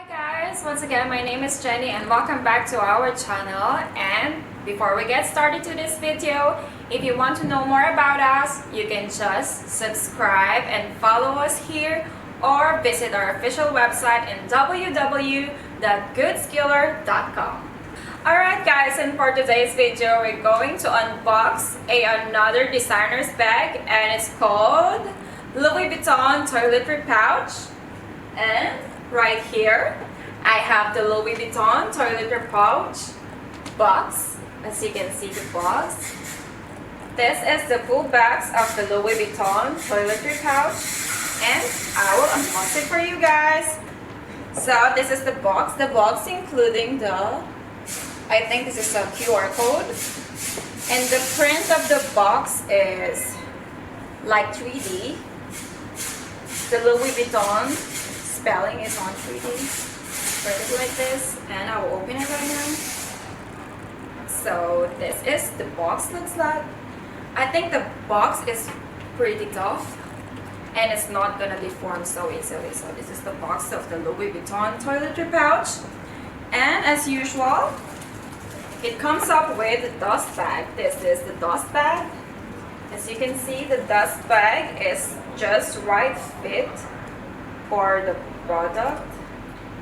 Guys, once again my name is Jenny and welcome back to our channel. And before we get started to this video, if you want to know more about us, you can just subscribe and follow us here or visit our official website in www.goodskiller.com. Alright guys, and for today's video we're going to unbox another designer's bag, and it's called Louis Vuitton Toiletry Pouch. And right here I have the Louis Vuitton Toiletry Pouch box. As you can see the box, this is the full box of the Louis Vuitton Toiletry Pouch, and I will unbox it for you guys. So this is the box including the, I think this is a QR code, and the print of the box is like 3D. The Louis Vuitton spelling is on 3D. Spread it like this, and I will open it right now. So this is the box looks like. I think the box is pretty tough and it's not gonna deform so easily. So this is the box of the Louis Vuitton Toiletry Pouch, and as usual it comes up with the dust bag. This is the dust bag. As you can see, the dust bag is just right fit for the product.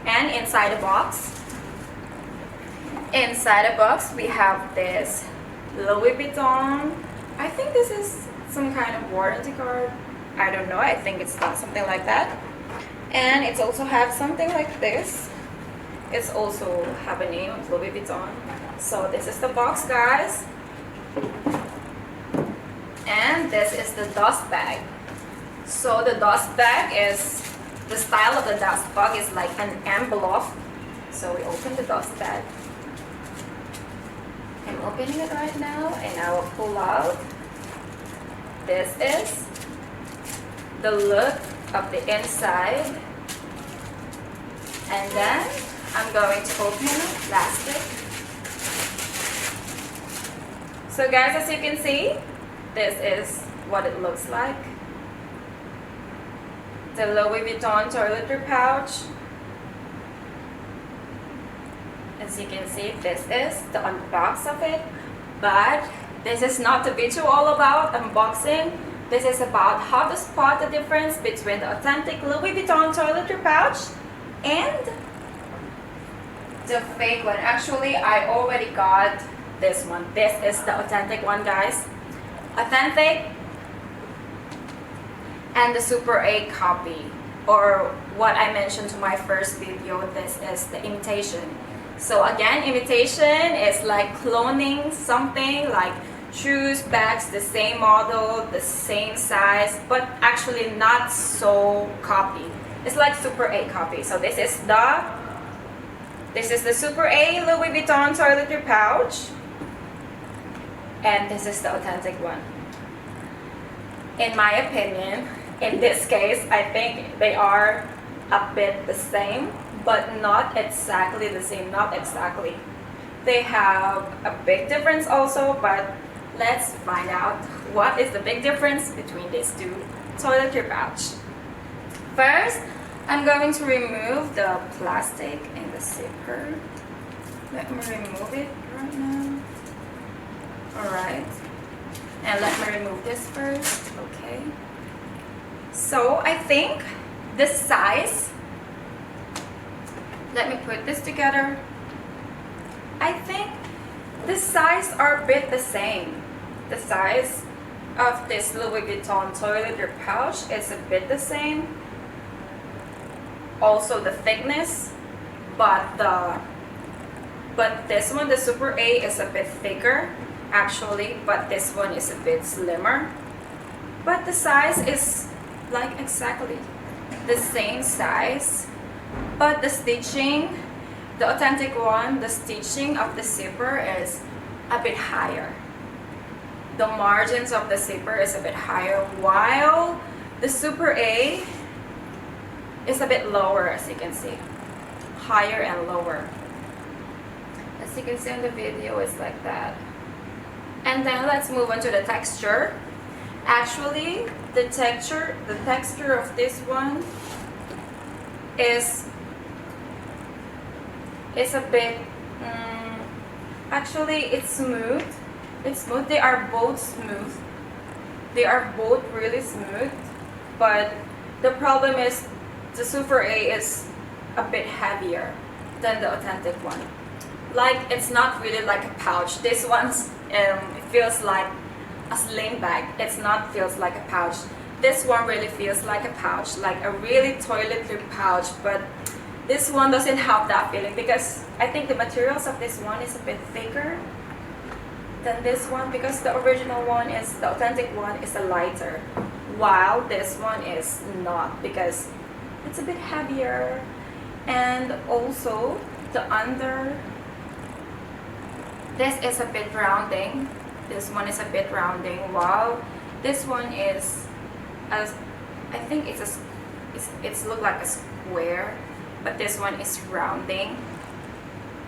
And inside the box we have this Louis Vuitton. I think this is some kind of warranty card. I don't know, I think it's not something like that. And it's also have something like this. It's also have a name of Louis Vuitton. So this is the box, guys. And this is the dust bag. So the dust bag is, the style of the dust bag is like an envelope. So we open the dust bag. I'm opening it right now, and I will pull out. This is the look of the inside. And then I'm going to open the plastic. So guys, as you can see, this is what it looks like. The Louis Vuitton Toiletry Pouch. As you can see, this is the unbox of it. But this is not the video all about unboxing. This is about how to spot the difference between the authentic Louis Vuitton Toiletry Pouch and the fake one. Actually, I already got this one. This is the authentic one, guys. Authentic and the Super A copy, or what I mentioned to my first video, this is the imitation. So again, imitation is like cloning something, like shoes, bags, the same model, the same size, but actually not so copy. It's like Super A copy. So this is the Super A Louis Vuitton Toiletry Pouch, and this is the authentic one. In my opinion, in this case, I think they are a bit the same, but not exactly the same, not exactly. They have a big difference also, but let's find out what is the big difference between these two toiletry pouch. First, I'm going to remove the plastic and the zipper. Let me remove it right now. Alright. And let me remove this first. Okay. So I think the size, let me put this together. I think the size are a bit the same. The size of this Louis Vuitton Toiletry Pouch is a bit the same. Also the thickness, but this one, the Super A, is a bit thicker actually, but this one is a bit slimmer. But the size is like exactly the same size, but the stitching, the authentic one, the stitching of the zipper is a bit higher. The margins of the zipper is a bit higher, while the Super A is a bit lower, as you can see. Higher and lower. As you can see in the video, it's like that. And then let's move on to the texture. Actually, the texture of this one is It's a bit, actually it's smooth. It's smooth. They are both smooth. They are both really smooth. But the problem is the Super A is a bit heavier than the authentic one. Like, it's not really like a pouch. This one's it feels like a sling bag. It's not feels like a pouch. This one really feels like a pouch, like a really toiletry pouch, but this one doesn't have that feeling because I think the materials of this one is a bit thicker than this one, because the original one is, the authentic one is a lighter, while this one is not, because it's a bit heavier. And also the under, this is a bit rounding, this one is a bit rounding, while this one is, as I think it's look like a square, but this one is rounding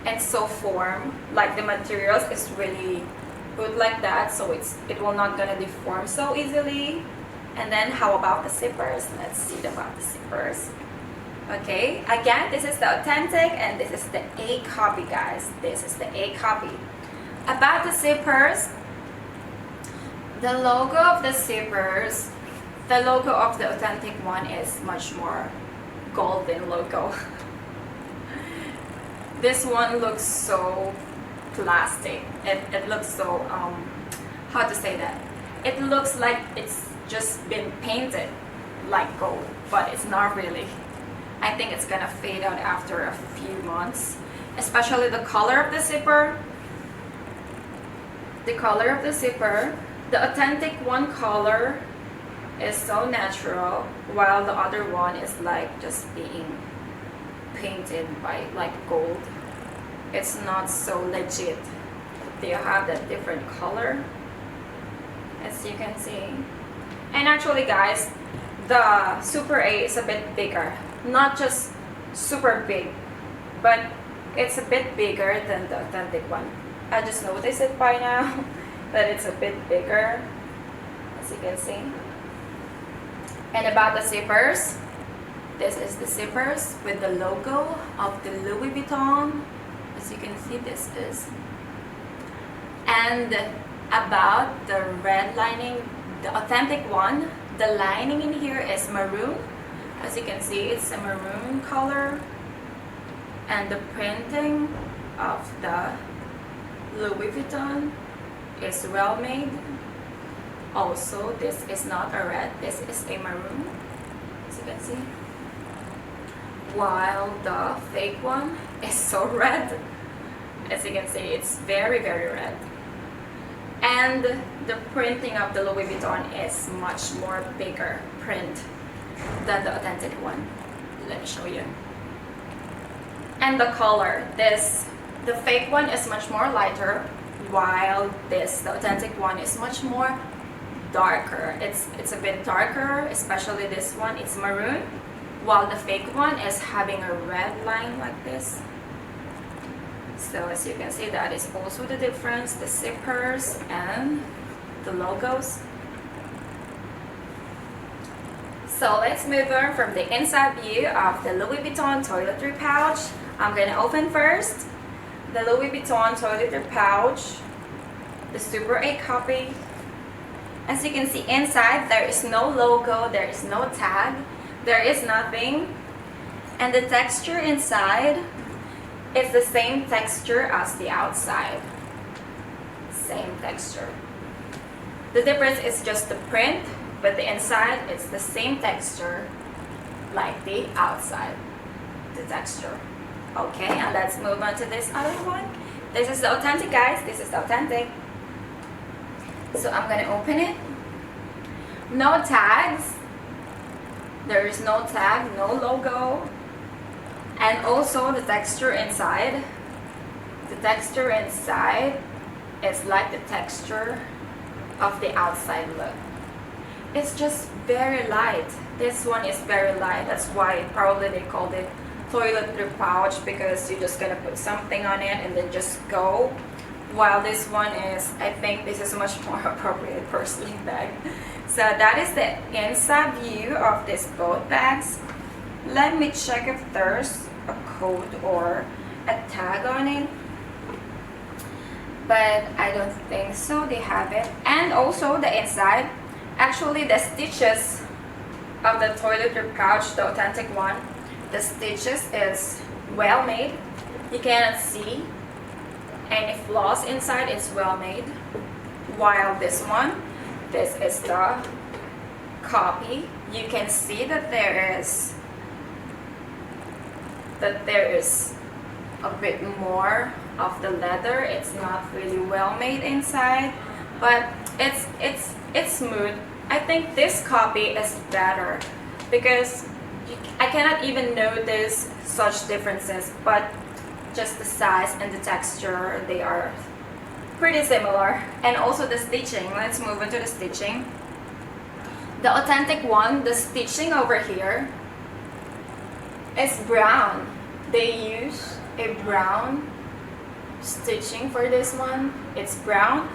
and so form, like the materials is really good like that, so it will not gonna deform so easily. And then how about the zippers? Let's see about the zippers. Okay, again, this is the authentic and this is the A copy, guys. This is the A copy. About the zippers, the logo of the zippers, the logo of the authentic one is much more golden logo. This one looks so plastic. It looks so how to say that? It looks like it's just been painted like gold, but it's not really. I think it's gonna fade out after a few months, especially the color of the zipper. The color of the zipper, the authentic one color is so natural, while the other one is like just being painted by like gold. It's not so legit. They have that different color, as you can see. And actually, guys, the Super A is a bit bigger, not just super big, but it's a bit bigger than the authentic one. I just noticed it by now that it's a bit bigger, as you can see. And about the zippers, this is the zippers with the logo of the Louis Vuitton, as you can see this is. And about the red lining, the authentic one, the lining in here is maroon, as you can see it's a maroon color, and the printing of the Louis Vuitton is well made. Also, this is not a red, this is a maroon, as you can see, while the fake one is so red. As you can see, it's very red. And the printing of the Louis Vuitton is much more bigger print than the authentic one. Let me show you. And the color, the fake one is much more lighter, while the authentic one is much more darker. It's a bit darker, especially this one, it's maroon, while the fake one is having a red line like this. So as you can see, that is also the difference, the zippers and the logos. So let's move on from the inside view of the Louis Vuitton toiletry pouch. I'm going to open first the Louis Vuitton toiletry pouch, the Super A copy. As you can see inside, there is no logo, there is no tag, there is nothing. And the texture inside is the same texture as the outside. Same texture. The difference is just the print, but the inside it's the same texture like the outside, the texture. Okay, and let's move on to this other one. This is the authentic, guys. This is the authentic. So I'm gonna open it. No tags. There is no tag, no logo. And also the texture inside. The texture inside is like the texture of the outside look. It's just very light. This one is very light. That's why probably they called it toiletry pouch, because you're just gonna put something on it and then just go. While this one is, I think this is much more appropriate for sling bag. So that is the inside view of these both bags. Let me check if there's a code or a tag on it, but I don't think so they have it. And also the inside, actually the stitches of the toiletry pouch, the authentic one, the stitches is well made. You cannot see any flaws inside, it's well made. While this one, this is the copy. You can see that there is a bit more of the leather. It's not really well made inside, but it's smooth. I think this copy is better because I cannot even notice such differences, but just the size and the texture, they are pretty similar. And also the stitching, let's move into the stitching. The authentic one, the stitching over here is brown. They use a brown stitching for this one. It's brown,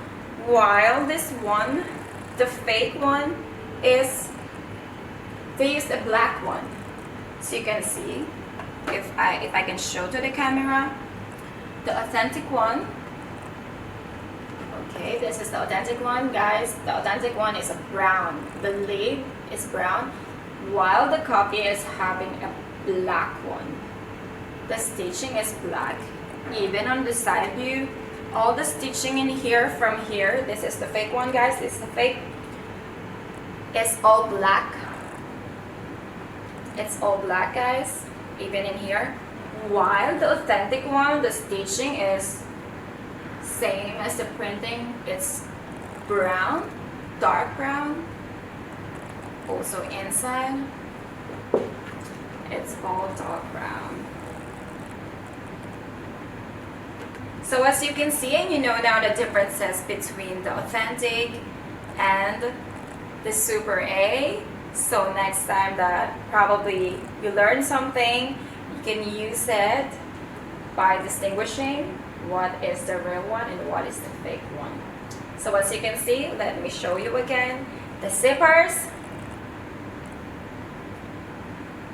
while this one, the fake one, is they used a black one. So you can see, if I can show to the camera, the authentic one. Okay, this is the authentic one, guys. The authentic one is a brown. The lid is brown, while the copy is having a black one. The stitching is black. Even on the side view, all the stitching in here from here, this is the fake one, guys. This is the fake. It's all black. It's all black, guys, even in here. While the authentic one, the stitching is same as the printing. It's brown, dark brown. Also inside, it's all dark brown. So as you can see, and you know now the differences between the authentic and the Super A. So next time that probably you learn something, you can use it by distinguishing what is the real one and what is the fake one. So as you can see, let me show you again. The zippers,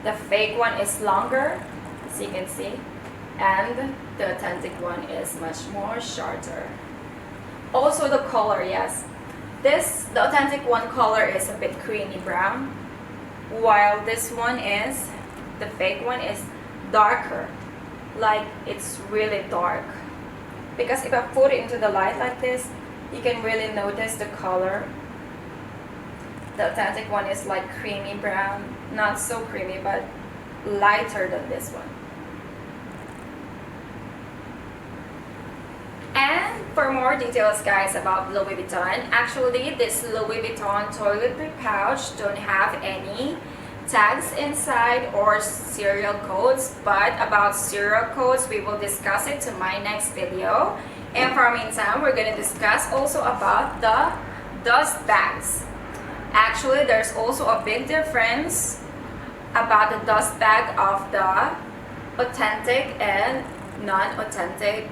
the fake one is longer, as you can see, and the authentic one is much more shorter. Also the color, yes. The authentic one color is a bit creamy brown, while this one is, the fake one is darker, like it's really dark. Because if I put it into the light like this, you can really notice the color. The authentic one is like creamy brown, not so creamy, but lighter than this one. And for more details, guys, about Louis Vuitton, actually this Louis Vuitton toiletry pouch don't have any tags inside or serial codes, but about serial codes we will discuss it to my next video. And for meantime, we're going to discuss also about the dust bags. Actually, there's also a big difference about the dust bag of the authentic and non-authentic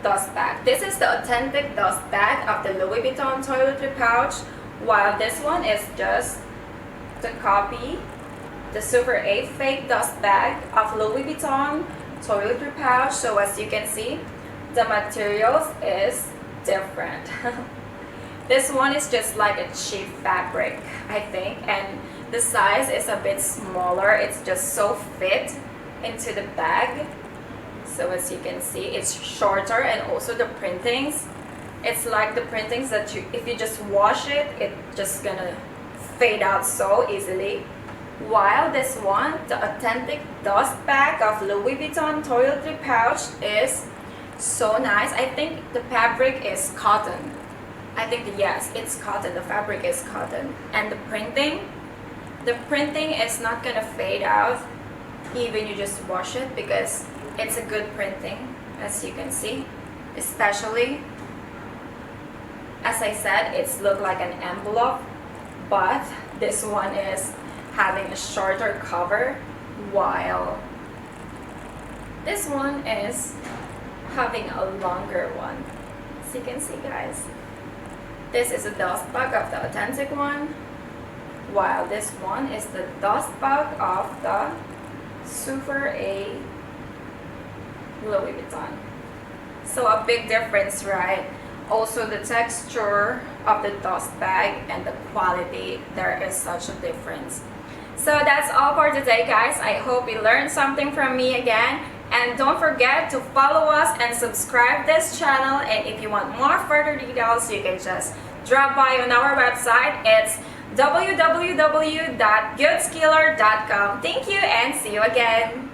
dust bag. This is the authentic dust bag of the Louis Vuitton toiletry pouch, while this one is just the copy, the Super A fake dust bag of Louis Vuitton toiletry pouch. So as you can see, the materials is different. This one is just like a cheap fabric, I think, and the size is a bit smaller. It's just so fit into the bag. So as you can see, it's shorter, and also the printings, it's like the printings that if you just wash it, it's just gonna fade out so easily. While this one, the authentic dust bag of Louis Vuitton toiletry pouch, is so nice. I think the fabric is cotton. I think yes, it's cotton. The fabric is cotton, and the printing is not gonna fade out even you just wash it, because it's a good printing, as you can see. Especially, as I said, it's look like an envelope, but this one is having a shorter cover, while this one is having a longer one. As you can see, guys, this is a dust bag of the authentic one, while this one is the dust bag of the Super A Louis Vuitton. So a big difference, right? Also the texture of the dust bag and the quality, there is such a difference. So that's all for today, guys. I hope you learned something from me again. And don't forget to follow us and subscribe this channel. And if you want more further details, you can just drop by on our website. It's www.goodskiller.com. Thank you and see you again.